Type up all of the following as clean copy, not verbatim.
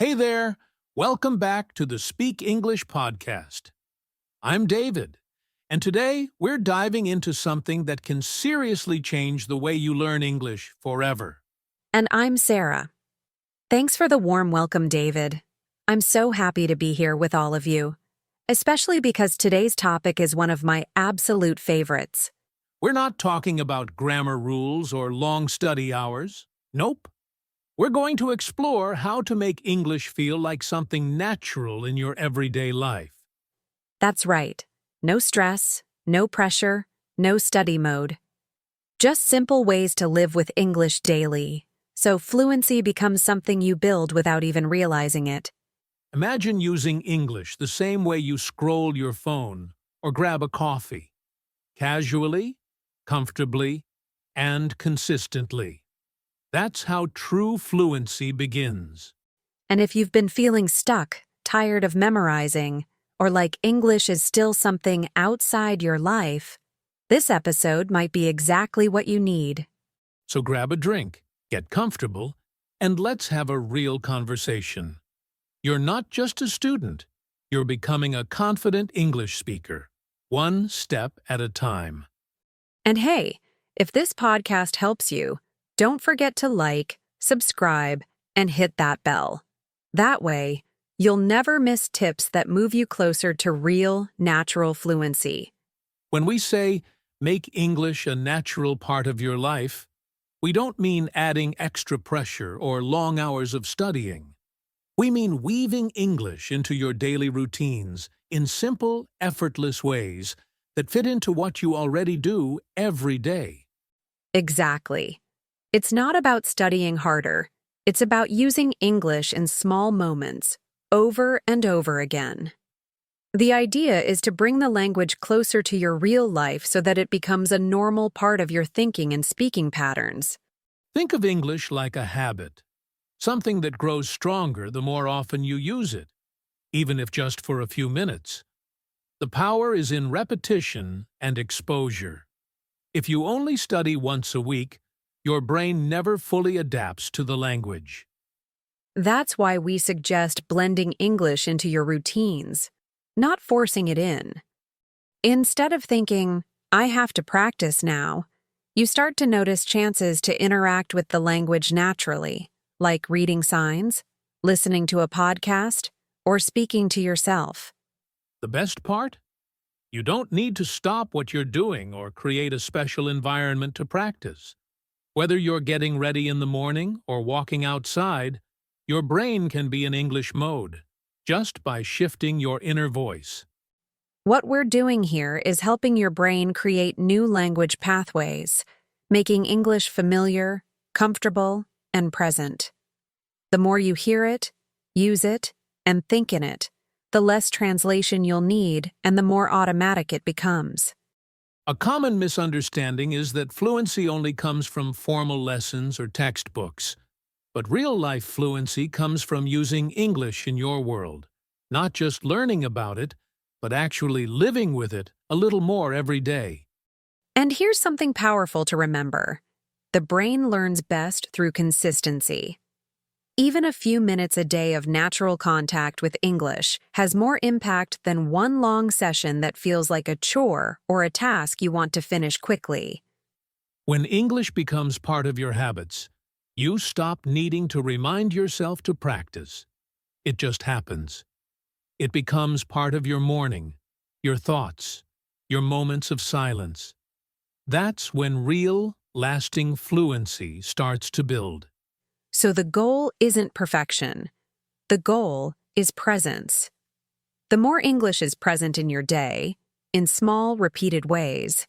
Hey there! Welcome back to the Speak English podcast. I'm David, and today we're diving into something that can seriously change the way you learn English forever. And I'm Sarah. Thanks for the warm welcome, David. I'm so happy to be here with all of you, especially because today's topic is one of my absolute favorites. We're not talking about grammar rules or long study hours. Nope. We're going to explore how to make English feel like something natural in your everyday life. That's right. No stress, no pressure, no study mode. Just simple ways to live with English daily, so fluency becomes something you build without even realizing it. Imagine using English the same way you scroll your phone or grab a coffee. Casually, comfortably, and consistently. That's how true fluency begins. And if you've been feeling stuck, tired of memorizing, or like English is still something outside your life, this episode might be exactly what you need. So grab a drink, get comfortable, and let's have a real conversation. You're not just a student, you're becoming a confident English speaker, one step at a time. And hey, if this podcast helps you, don't forget to like, subscribe, and hit that bell. That way, you'll never miss tips that move you closer to real, natural fluency. When we say, make English a natural part of your life, we don't mean adding extra pressure or long hours of studying. We mean weaving English into your daily routines in simple, effortless ways that fit into what you already do every day. Exactly. It's not about studying harder. It's about using English in small moments, over and over again. The idea is to bring the language closer to your real life so that it becomes a normal part of your thinking and speaking patterns. Think of English like a habit, something that grows stronger the more often you use it, even if just for a few minutes. The power is in repetition and exposure. If you only study once a week, your brain never fully adapts to the language. That's why we suggest blending English into your routines, not forcing it in. Instead of thinking, I have to practice now, you start to notice chances to interact with the language naturally, like reading signs, listening to a podcast, or speaking to yourself. The best part? You don't need to stop what you're doing or create a special environment to practice. Whether you're getting ready in the morning or walking outside, your brain can be in English mode, just by shifting your inner voice. What we're doing here is helping your brain create new language pathways, making English familiar, comfortable, and present. The more you hear it, use it, and think in it, the less translation you'll need and the more automatic it becomes. A common misunderstanding is that fluency only comes from formal lessons or textbooks. But real-life fluency comes from using English in your world, not just learning about it, but actually living with it a little more every day. And here's something powerful to remember. The brain learns best through consistency. Even a few minutes a day of natural contact with English has more impact than one long session that feels like a chore or a task you want to finish quickly. When English becomes part of your habits, you stop needing to remind yourself to practice. It just happens. It becomes part of your morning, your thoughts, your moments of silence. That's when real, lasting fluency starts to build. So the goal isn't perfection. The goal is presence. The more English is present in your day, in small, repeated ways,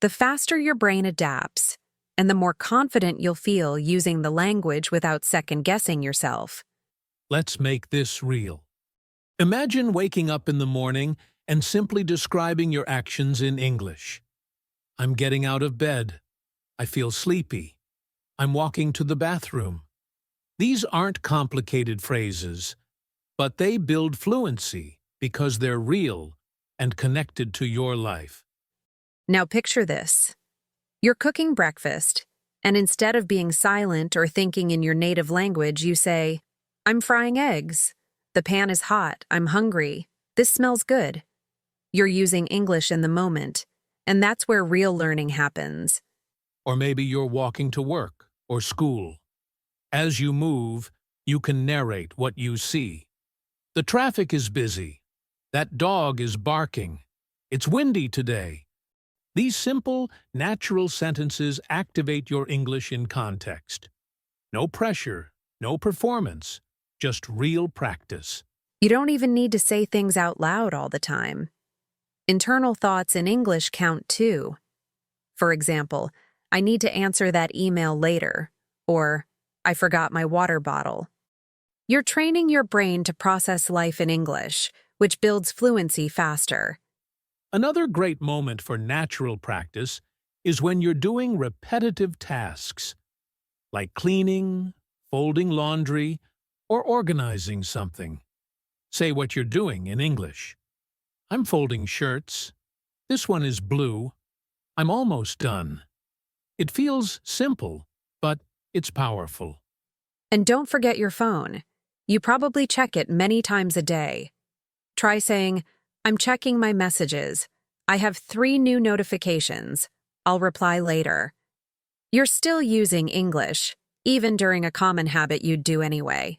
the faster your brain adapts, and the more confident you'll feel using the language without second-guessing yourself. Let's make this real. Imagine waking up in the morning and simply describing your actions in English. I'm getting out of bed. I feel sleepy. I'm walking to the bathroom. These aren't complicated phrases, but they build fluency because they're real and connected to your life. Now picture this. You're cooking breakfast, and instead of being silent or thinking in your native language, you say, I'm frying eggs. The pan is hot. I'm hungry. This smells good. You're using English in the moment, and that's where real learning happens. Or maybe you're walking to work or school. As you move, you can narrate what you see. The traffic is busy. That dog is barking. It's windy today. These simple, natural sentences activate your English in context. No pressure, no performance, just real practice. You don't even need to say things out loud all the time. Internal thoughts in English count too. For example, I need to answer that email later, or I forgot my water bottle. You're training your brain to process life in English, which builds fluency faster. Another great moment for natural practice is when you're doing repetitive tasks, like cleaning, folding laundry, or organizing something. Say what you're doing in English. I'm folding shirts. This one is blue. I'm almost done. It feels simple, but it's powerful. And don't forget your phone. You probably check it many times a day. Try saying, I'm checking my messages. I have 3 new notifications. I'll reply later. You're still using English, even during a common habit you'd do anyway.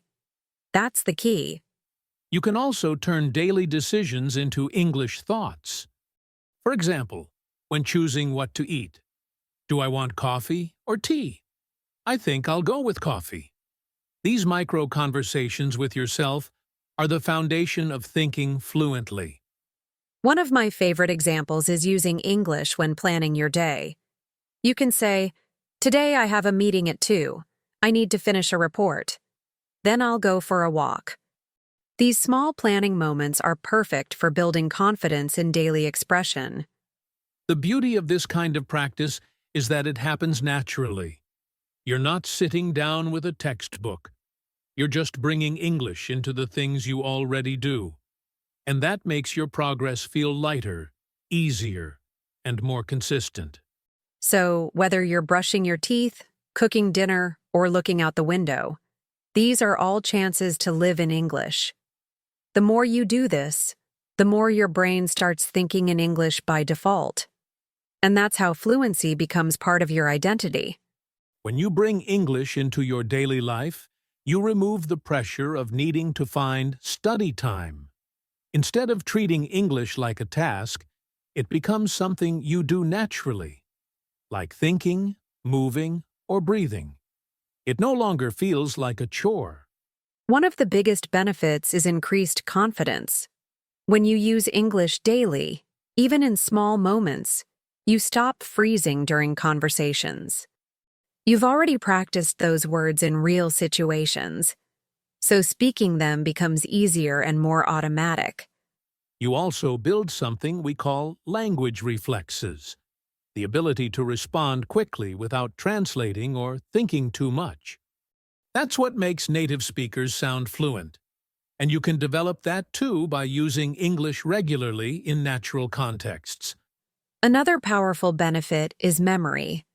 That's the key. You can also turn daily decisions into English thoughts. For example, when choosing what to eat. Do I want coffee or tea? I think I'll go with coffee. These micro-conversations with yourself are the foundation of thinking fluently. One of my favorite examples is using English when planning your day. You can say, today I have a meeting at 2. I need to finish a report. Then I'll go for a walk. These small planning moments are perfect for building confidence in daily expression. The beauty of this kind of practice is that it happens naturally. You're not sitting down with a textbook. You're just bringing English into the things you already do. And that makes your progress feel lighter, easier, and more consistent. So, whether you're brushing your teeth, cooking dinner, or looking out the window, these are all chances to live in English. The more you do this, the more your brain starts thinking in English by default. And that's how fluency becomes part of your identity. When you bring English into your daily life, you remove the pressure of needing to find study time. Instead of treating English like a task, it becomes something you do naturally, like thinking, moving, or breathing. It no longer feels like a chore. One of the biggest benefits is increased confidence. When you use English daily, even in small moments, you stop freezing during conversations. You've already practiced those words in real situations, so speaking them becomes easier and more automatic. You also build something we call language reflexes, the ability to respond quickly without translating or thinking too much. That's what makes native speakers sound fluent, and you can develop that too by using English regularly in natural contexts. Another powerful benefit is memory.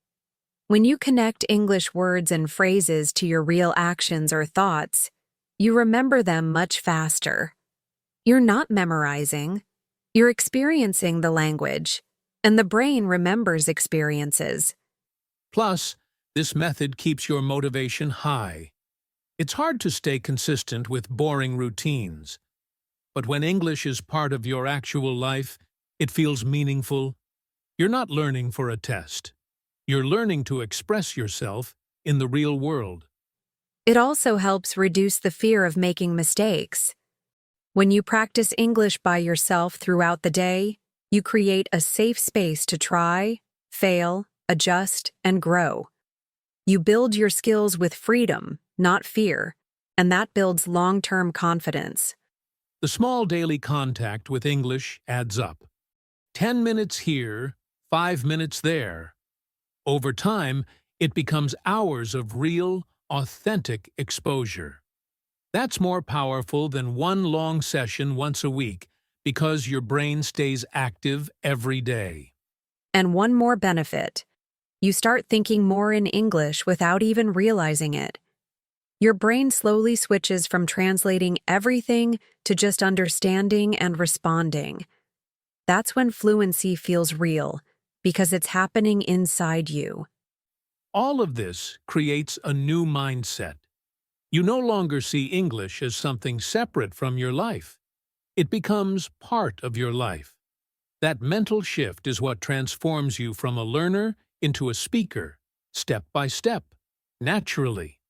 When you connect English words and phrases to your real actions or thoughts, you remember them much faster. You're not memorizing. You're experiencing the language, and the brain remembers experiences. Plus, this method keeps your motivation high. It's hard to stay consistent with boring routines, but when English is part of your actual life, it feels meaningful. You're not learning for a test. You're learning to express yourself in the real world. It also helps reduce the fear of making mistakes. When you practice English by yourself throughout the day, you create a safe space to try, fail, adjust, and grow. You build your skills with freedom, not fear, and that builds long-term confidence. The small daily contact with English adds up. 10 minutes here, 5 minutes there. Over time, it becomes hours of real, authentic exposure. That's more powerful than one long session once a week because your brain stays active every day. And one more benefit. You start thinking more in English without even realizing it. Your brain slowly switches from translating everything to just understanding and responding. That's when fluency feels real, because it's happening inside you. All of this creates a new mindset. You no longer see English as something separate from your life. It becomes part of your life. That mental shift is what transforms you from a learner into a speaker, step by step, naturally.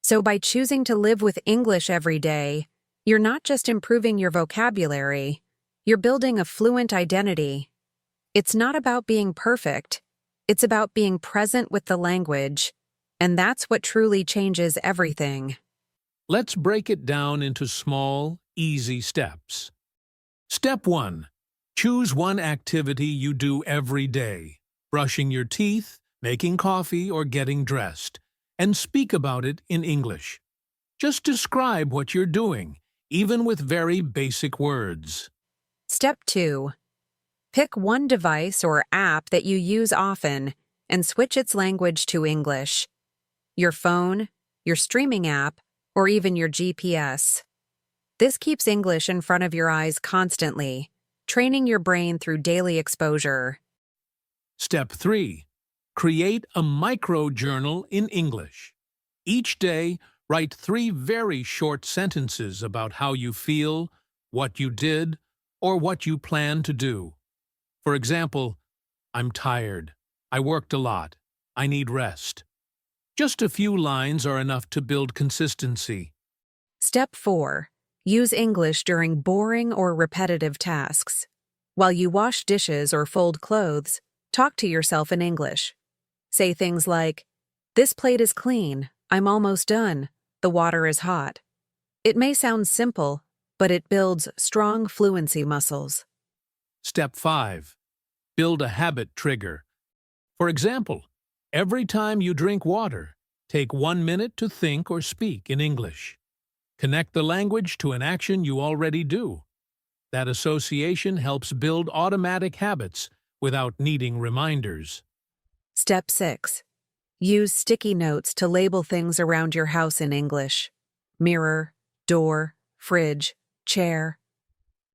So by choosing to live with English every day, you're not just improving your vocabulary, you're building a fluent identity. It's not about being perfect, it's about being present with the language, and that's what truly changes everything. Let's break it down into small, easy steps. Step 1. Choose one activity you do every day, brushing your teeth, making coffee, or getting dressed, and speak about it in English. Just describe what you're doing, even with very basic words. Step 2. Pick one device or app that you use often and switch its language to English. Your phone, your streaming app, or even your GPS. This keeps English in front of your eyes constantly, training your brain through daily exposure. Step 3. Create a microjournal in English. Each day, write 3 very short sentences about how you feel, what you did, or what you plan to do. For example, I'm tired. I worked a lot. I need rest. Just a few lines are enough to build consistency. Step 4. Use English during boring or repetitive tasks. While you wash dishes or fold clothes, talk to yourself in English. Say things like, "This plate is clean, I'm almost done, the water is hot." It may sound simple, but it builds strong fluency muscles. Step 5. Build a habit trigger. For example, every time you drink water, take 1 minute to think or speak in English. Connect the language to an action you already do. That association helps build automatic habits without needing reminders. Step 6. Use sticky notes to label things around your house in English. Mirror, door, fridge, chair.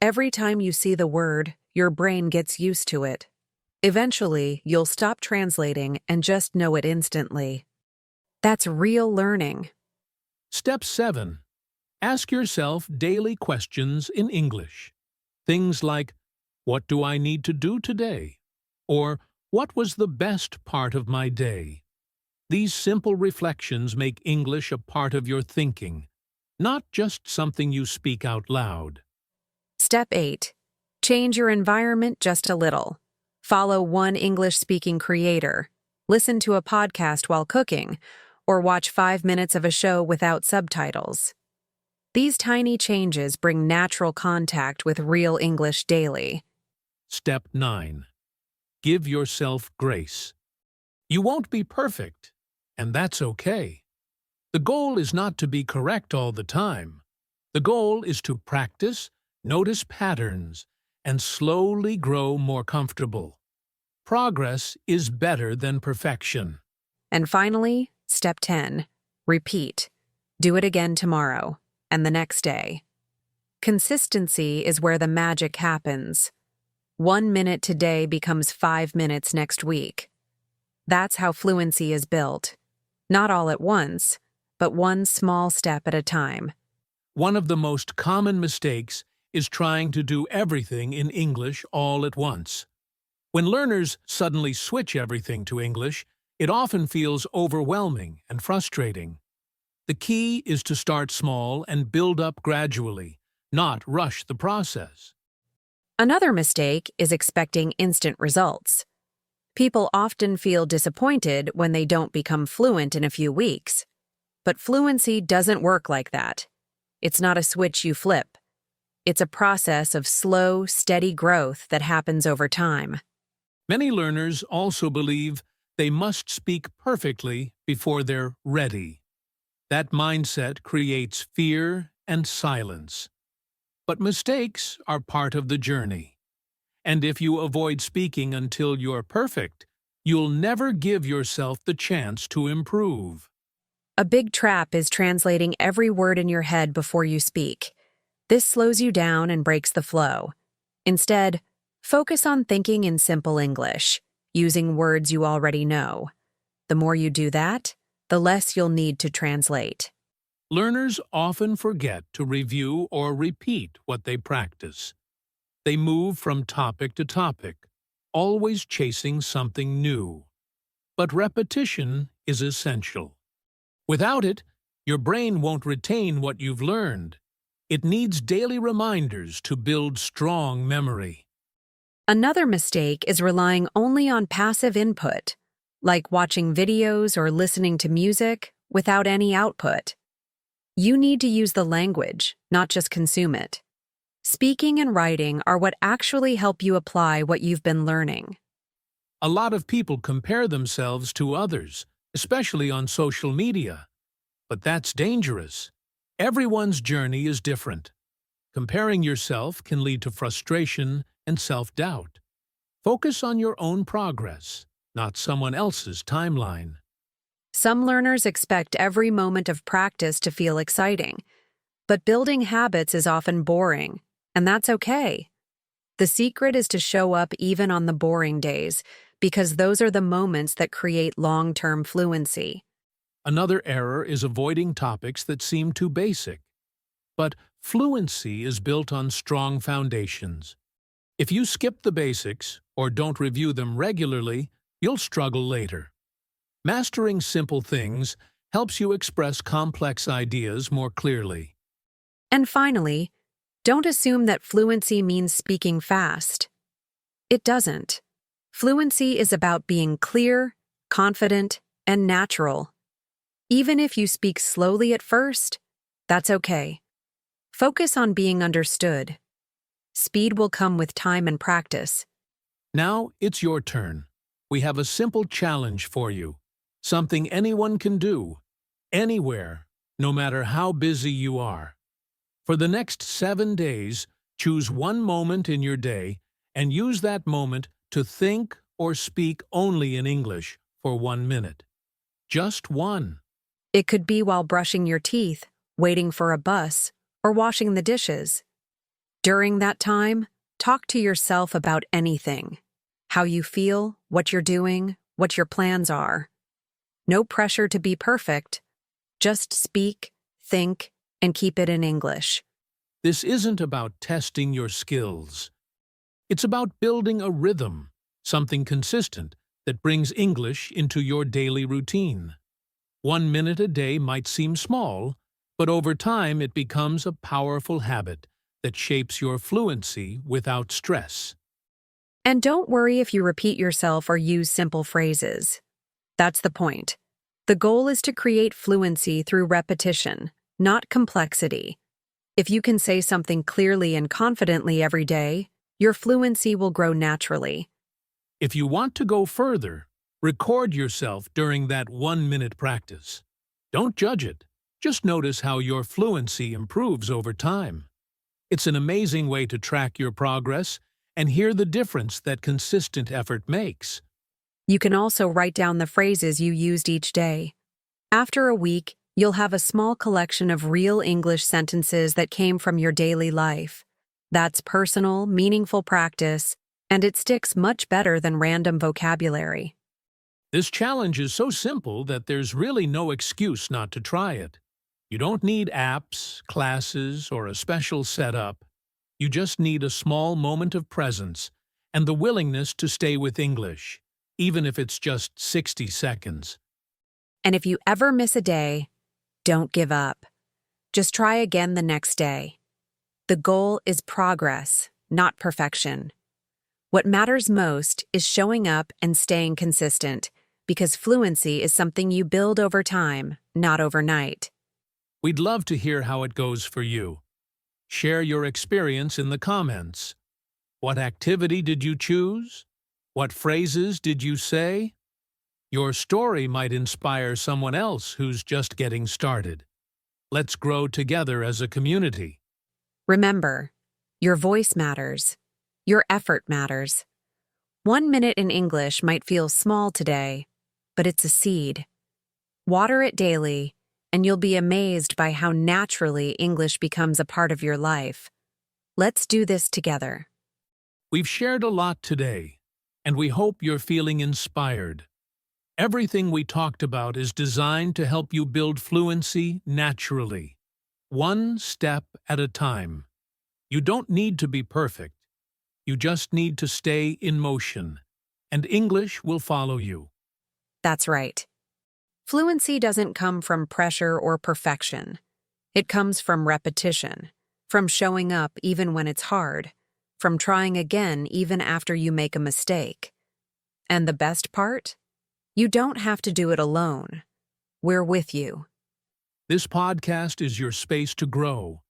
Every time you see the word, your brain gets used to it. Eventually, you'll stop translating and just know it instantly. That's real learning. Step 7. Ask yourself daily questions in English. Things like, what do I need to do today? Or, what was the best part of my day? These simple reflections make English a part of your thinking, not just something you speak out loud. Step 8. Change your environment just a little. Follow one English-speaking creator, listen to a podcast while cooking, or watch 5 minutes of a show without subtitles. These tiny changes bring natural contact with real English daily. Step 9. Give yourself grace. You won't be perfect, and that's okay. The goal is not to be correct all the time. The goal is to practice, notice patterns, and slowly grow more comfortable. Progress is better than perfection. And finally, step 10. Repeat. Do it again tomorrow, and the next day. Consistency is where the magic happens. 1 minute today becomes 5 minutes next week. That's how fluency is built. Not all at once, but one small step at a time. One of the most common mistakes is trying to do everything in English all at once. When learners suddenly switch everything to English, it often feels overwhelming and frustrating. The key is to start small and build up gradually, not rush the process. Another mistake is expecting instant results. People often feel disappointed when they don't become fluent in a few weeks. But fluency doesn't work like that. It's not a switch you flip. It's a process of slow, steady growth that happens over time. Many learners also believe they must speak perfectly before they're ready. That mindset creates fear and silence. But mistakes are part of the journey. And if you avoid speaking until you're perfect, you'll never give yourself the chance to improve. A big trap is translating every word in your head before you speak. This slows you down and breaks the flow. Instead, focus on thinking in simple English, using words you already know. The more you do that, the less you'll need to translate. Learners often forget to review or repeat what they practice. They move from topic to topic, always chasing something new. But repetition is essential. Without it, your brain won't retain what you've learned. It needs daily reminders to build strong memory. Another mistake is relying only on passive input, like watching videos or listening to music without any output. You need to use the language, not just consume it. Speaking and writing are what actually help you apply what you've been learning. A lot of people compare themselves to others, especially on social media. But that's dangerous. Everyone's journey is different. Comparing yourself can lead to frustration and self-doubt. Focus on your own progress, not someone else's timeline. Some learners expect every moment of practice to feel exciting, but building habits is often boring, and that's okay. The secret is to show up even on the boring days, because those are the moments that create long-term fluency. Another error is avoiding topics that seem too basic. But fluency is built on strong foundations. If you skip the basics or don't review them regularly, you'll struggle later. Mastering simple things helps you express complex ideas more clearly. And finally, don't assume that fluency means speaking fast. It doesn't. Fluency is about being clear, confident, and natural. Even if you speak slowly at first, that's okay. Focus on being understood. Speed will come with time and practice. Now it's your turn. We have a simple challenge for you. Something anyone can do, anywhere, no matter how busy you are. For the next 7 days, choose one moment in your day and use that moment to think or speak only in English for 1 minute. Just one. It could be while brushing your teeth, waiting for a bus, or washing the dishes. During that time, talk to yourself about anything. How you feel, what you're doing, what your plans are. No pressure to be perfect. Just speak, think, and keep it in English. This isn't about testing your skills. It's about building a rhythm, something consistent that brings English into your daily routine. 1 minute a day might seem small, but over time it becomes a powerful habit that shapes your fluency without stress. And don't worry if you repeat yourself or use simple phrases. That's the point. The goal is to create fluency through repetition, not complexity. If you can say something clearly and confidently every day, your fluency will grow naturally. If you want to go further, record yourself during that 1 minute practice. Don't judge it. Just notice how your fluency improves over time. It's an amazing way to track your progress and hear the difference that consistent effort makes. You can also write down the phrases you used each day. After a week, you'll have a small collection of real English sentences that came from your daily life. That's personal, meaningful practice, and it sticks much better than random vocabulary. This challenge is so simple that there's really no excuse not to try it. You don't need apps, classes, or a special setup. You just need a small moment of presence and the willingness to stay with English, even if it's just 60 seconds. And if you ever miss a day, don't give up. Just try again the next day. The goal is progress, not perfection. What matters most is showing up and staying consistent, because fluency is something you build over time, not overnight. We'd love to hear how it goes for you. Share your experience in the comments. What activity did you choose? What phrases did you say? Your story might inspire someone else who's just getting started. Let's grow together as a community. Remember, your voice matters. Your effort matters. 1 minute in English might feel small today, but it's a seed. Water it daily, and you'll be amazed by how naturally English becomes a part of your life. Let's do this together. We've shared a lot today, and we hope you're feeling inspired. Everything we talked about is designed to help you build fluency naturally, one step at a time. You don't need to be perfect. You just need to stay in motion, and English will follow you. That's right. Fluency doesn't come from pressure or perfection. It comes from repetition, from showing up even when it's hard, from trying again even after you make a mistake. And the best part? You don't have to do it alone. We're with you. This podcast is your space to grow.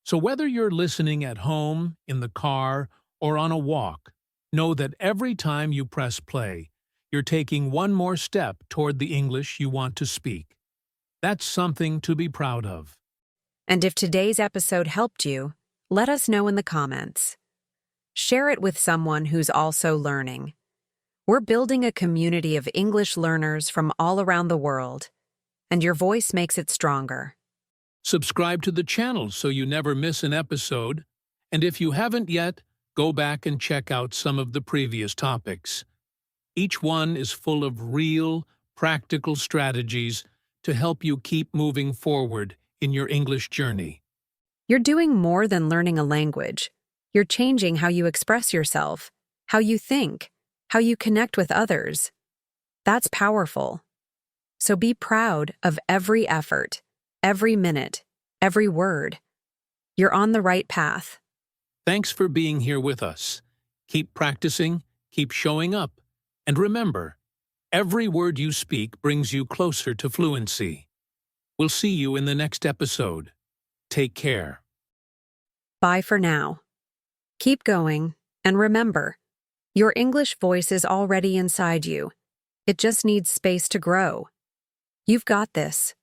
So whether you're listening at home, in the car, or on a walk, know that every time you press play, you're taking one more step toward the English you want to speak. That's something to be proud of. And if today's episode helped you, let us know in the comments. Share it with someone who's also learning. We're building a community of English learners from all around the world, and your voice makes it stronger. Subscribe to the channel so you never miss an episode, and if you haven't yet, go back and check out some of the previous topics. Each one is full of real, practical strategies to help you keep moving forward in your English journey. You're doing more than learning a language. You're changing how you express yourself, how you think, how you connect with others. That's powerful. So be proud of every effort, every minute, every word. You're on the right path. Thanks for being here with us. Keep practicing, keep showing up, and remember, every word you speak brings you closer to fluency. We'll see you in the next episode. Take care. Bye for now. Keep going, and remember, your English voice is already inside you. It just needs space to grow. You've got this.